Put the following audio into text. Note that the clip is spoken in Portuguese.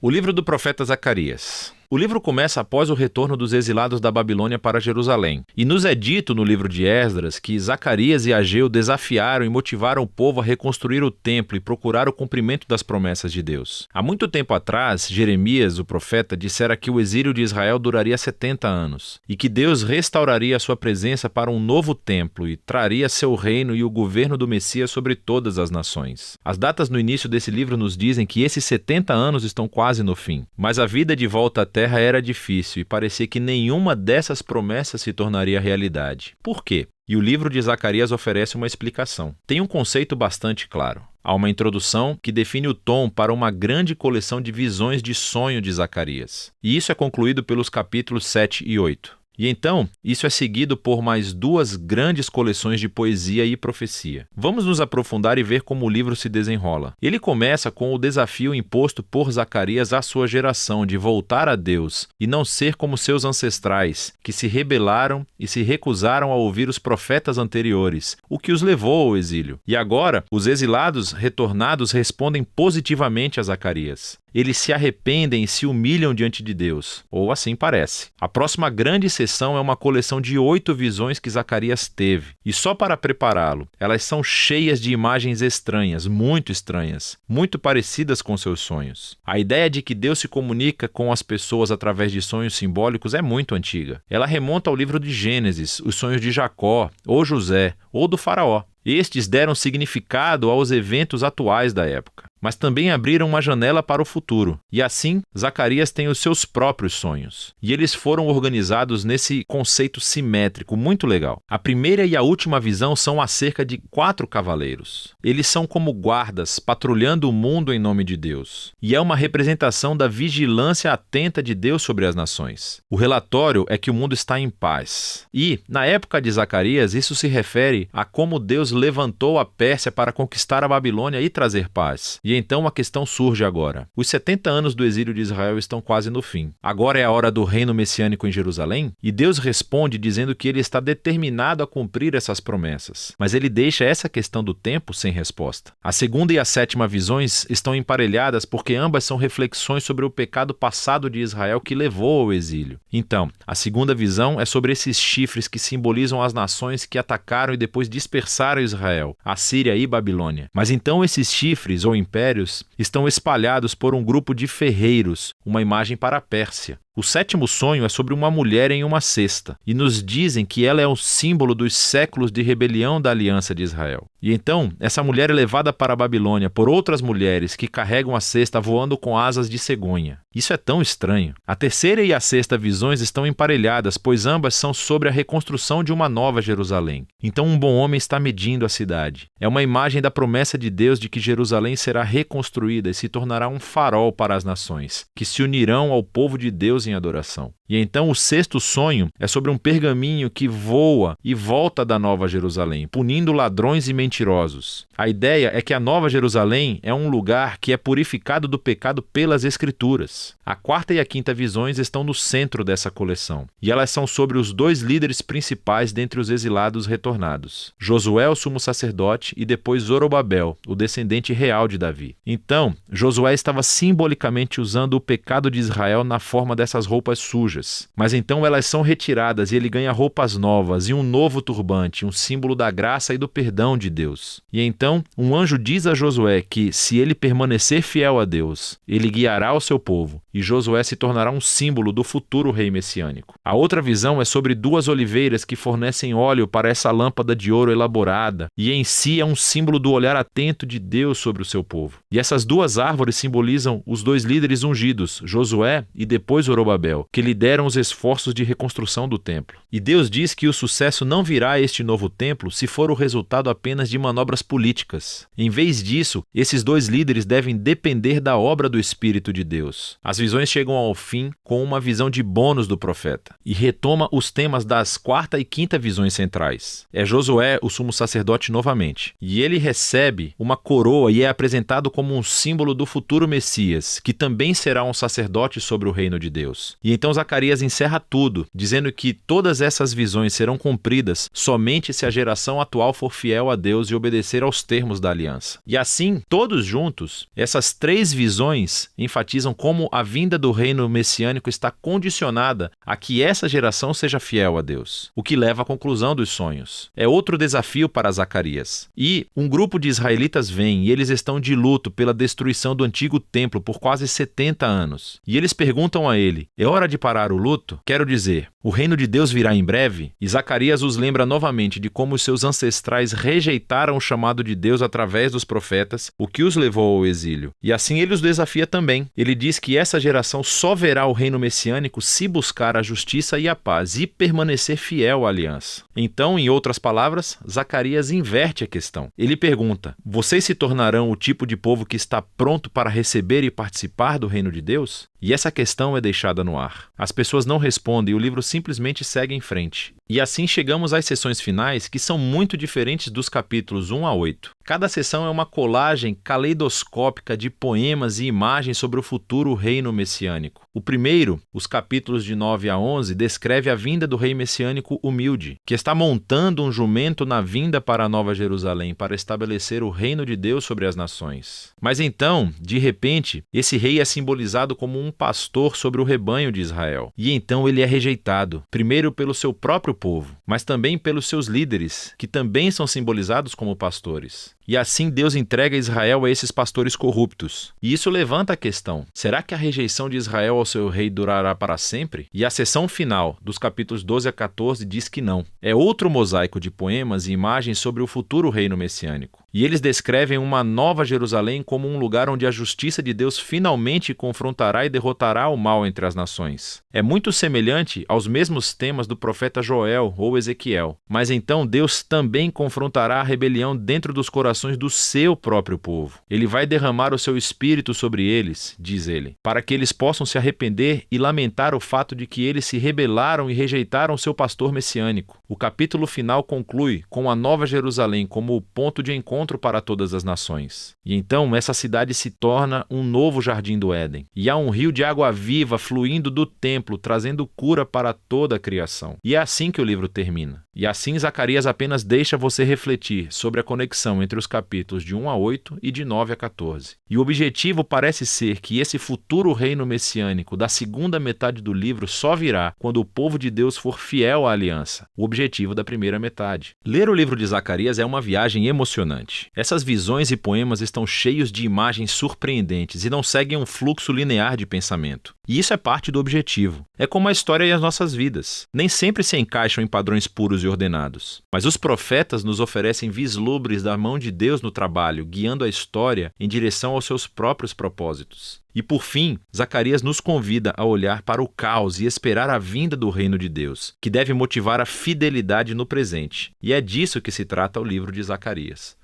O livro do profeta Zacarias. O livro começa após o retorno dos exilados da Babilônia para Jerusalém. E nos é dito no livro de Esdras que Zacarias e Ageu desafiaram e motivaram o povo a reconstruir o templo e procurar o cumprimento das promessas de Deus. Há muito tempo atrás, Jeremias, o profeta, dissera que o exílio de Israel duraria 70 anos e que Deus restauraria a sua presença para um novo templo e traria seu reino e o governo do Messias sobre todas as nações. As datas no início desse livro nos dizem que esses 70 anos estão quase no fim, mas a vida de volta à terra era difícil e parecia que nenhuma dessas promessas se tornaria realidade. Por quê? E o livro de Zacarias oferece uma explicação. Tem um conceito bastante claro. Há uma introdução que define o tom para uma grande coleção de visões de sonho de Zacarias. E isso é concluído pelos capítulos 7 e 8. E então, isso é seguido por mais duas grandes coleções de poesia e profecia. Vamos nos aprofundar e ver como o livro se desenrola. Ele começa com o desafio imposto por Zacarias à sua geração de voltar a Deus e não ser como seus ancestrais, que se rebelaram e se recusaram a ouvir os profetas anteriores, o que os levou ao exílio. E agora, os exilados retornados respondem positivamente a Zacarias. Eles se arrependem e se humilham diante de Deus, ou assim parece. A próxima grande sessão é uma coleção de 8 visões que Zacarias teve, e só para prepará-lo, elas são cheias de imagens estranhas, muito parecidas com seus sonhos. A ideia de que Deus se comunica com as pessoas através de sonhos simbólicos é muito antiga. Ela remonta ao livro de Gênesis, os sonhos de Jacó, ou José, ou do faraó. Estes deram significado aos eventos atuais da época, mas também abriram uma janela para o futuro. E assim, Zacarias tem os seus próprios sonhos. E eles foram organizados nesse conceito simétrico muito legal. A primeira e a última visão são acerca de 4 cavaleiros. Eles são como guardas, patrulhando o mundo em nome de Deus. E é uma representação da vigilância atenta de Deus sobre as nações. O relatório é que o mundo está em paz. E, na época de Zacarias, isso se refere a como Deus levantou a Pérsia para conquistar a Babilônia e trazer paz. E então a questão surge agora. Os 70 anos do exílio de Israel estão quase no fim. Agora é a hora do reino messiânico em Jerusalém? E Deus responde dizendo que ele está determinado a cumprir essas promessas. Mas ele deixa essa questão do tempo sem resposta. A segunda e a sétima visões estão emparelhadas porque ambas são reflexões sobre o pecado passado de Israel que levou ao exílio. Então, a segunda visão é sobre esses chifres que simbolizam as nações que atacaram e depois dispersaram Israel, Assíria e Babilônia. Mas então esses chifres ou impérios estão espalhados por um grupo de ferreiros, uma imagem para a Pérsia. O sétimo sonho é sobre uma mulher em uma cesta, e nos dizem que ela é o símbolo dos séculos de rebelião da aliança de Israel. E então, essa mulher é levada para a Babilônia por outras mulheres que carregam a cesta voando com asas de cegonha. Isso é tão estranho. A terceira e a sexta visões estão emparelhadas, pois ambas são sobre a reconstrução de uma nova Jerusalém. Então um bom homem está medindo a cidade. É uma imagem da promessa de Deus de que Jerusalém será reconstruída e se tornará um farol para as nações, que se unirão ao povo de Deus em adoração. E então o sexto sonho é sobre um pergaminho que voa e volta da Nova Jerusalém, punindo ladrões e mentirosos. A ideia é que a Nova Jerusalém é um lugar que é purificado do pecado pelas Escrituras. A quarta e a quinta visões estão no centro dessa coleção, e elas são sobre os 2 líderes principais dentre os exilados retornados, Josué, o sumo sacerdote, e depois Zorobabel, o descendente real de Davi. Então, Josué estava simbolicamente usando o pecado de Israel na forma dessas roupas sujas, mas então elas são retiradas e ele ganha roupas novas e um novo turbante, um símbolo da graça e do perdão de Deus. E então, um anjo diz a Josué que, se ele permanecer fiel a Deus, ele guiará o seu povo, e Josué se tornará um símbolo do futuro rei messiânico. A outra visão é sobre 2 oliveiras que fornecem óleo para essa lâmpada de ouro elaborada, e em si é um símbolo do olhar atento de Deus sobre o seu povo. E essas 2 árvores simbolizam os 2 líderes ungidos, Josué e depois Zorobabel, que lideram os esforços de reconstrução do templo. E Deus diz que o sucesso não virá a este novo templo se for o resultado apenas de manobras políticas. Em vez disso, esses 2 líderes devem depender da obra do Espírito de Deus. As visões chegam ao fim com uma visão de bônus do profeta e retoma os temas das 4ª e 5ª visões centrais. É Josué, o sumo sacerdote, novamente, e ele recebe uma coroa e é apresentado como um símbolo do futuro Messias, que também será um sacerdote sobre o reino de Deus. Deus. E então Zacarias encerra tudo, dizendo que todas essas visões serão cumpridas somente se a geração atual for fiel a Deus e obedecer aos termos da aliança. E assim, todos juntos, essas três visões enfatizam como a vinda do reino messiânico está condicionada a que essa geração seja fiel a Deus, o que leva à conclusão dos sonhos. É outro desafio para Zacarias. E um grupo de israelitas vem e eles estão de luto pela destruição do antigo templo por quase 70 anos. E eles perguntam a ele: é hora de parar o luto? Quero dizer, o reino de Deus virá em breve? E Zacarias os lembra novamente de como os seus ancestrais rejeitaram o chamado de Deus através dos profetas, o que os levou ao exílio. E assim ele os desafia também. Ele diz que essa geração só verá o reino messiânico se buscar a justiça e a paz e permanecer fiel à aliança. Então, em outras palavras, Zacarias inverte a questão. Ele pergunta: vocês se tornarão o tipo de povo que está pronto para receber e participar do reino de Deus? E essa questão é deixada no ar. As pessoas não respondem e o livro simplesmente segue em frente. E assim chegamos às sessões finais, que são muito diferentes dos capítulos 1 a 8. Cada sessão é uma colagem caleidoscópica de poemas e imagens sobre o futuro reino messiânico. O primeiro, os capítulos de 9 a 11, descreve a vinda do rei messiânico humilde, que está montando um jumento na vinda para a Nova Jerusalém para estabelecer o reino de Deus sobre as nações. Mas então, de repente, esse rei é simbolizado como um pastor sobre o rebanho de Israel. E então ele é rejeitado, primeiro pelo seu próprio povo, mas também pelos seus líderes, que também são simbolizados como pastores. E assim Deus entrega Israel a esses pastores corruptos. E isso levanta a questão: será que a rejeição de Israel ao seu rei durará para sempre? E a seção final, dos capítulos 12 a 14, diz que não. É outro mosaico de poemas e imagens sobre o futuro reino messiânico. E eles descrevem uma nova Jerusalém como um lugar onde a justiça de Deus finalmente confrontará e derrotará o mal entre as nações. É muito semelhante aos mesmos temas do profeta Joel ou Ezequiel. Mas então Deus também confrontará a rebelião dentro dos corações do seu próprio povo. Ele vai derramar o seu espírito sobre eles, diz ele, para que eles possam se arrepender e lamentar o fato de que eles se rebelaram e rejeitaram seu pastor messiânico. O capítulo final conclui com a Nova Jerusalém como o ponto de encontro para todas as nações. E então essa cidade se torna um novo jardim do Éden. E há um rio de água viva fluindo do templo, trazendo cura para toda a criação. E é assim que o livro termina. E assim Zacarias apenas deixa você refletir sobre a conexão entre os capítulos de 1 a 8 e de 9 a 14. E o objetivo parece ser que esse futuro reino messiânico da segunda metade do livro só virá quando o povo de Deus for fiel à aliança, o objetivo da primeira metade. Ler o livro de Zacarias é uma viagem emocionante. Essas visões e poemas estão cheios de imagens surpreendentes e não seguem um fluxo linear de pensamento. E isso é parte do objetivo. É como a história e as nossas vidas. Nem sempre se encaixam em padrões puros e ordenados. Mas os profetas nos oferecem vislumbres da mão de Deus no trabalho, guiando a história em direção aos seus próprios propósitos. E por fim, Zacarias nos convida a olhar para o caos e esperar a vinda do reino de Deus, que deve motivar a fidelidade no presente. E é disso que se trata o livro de Zacarias.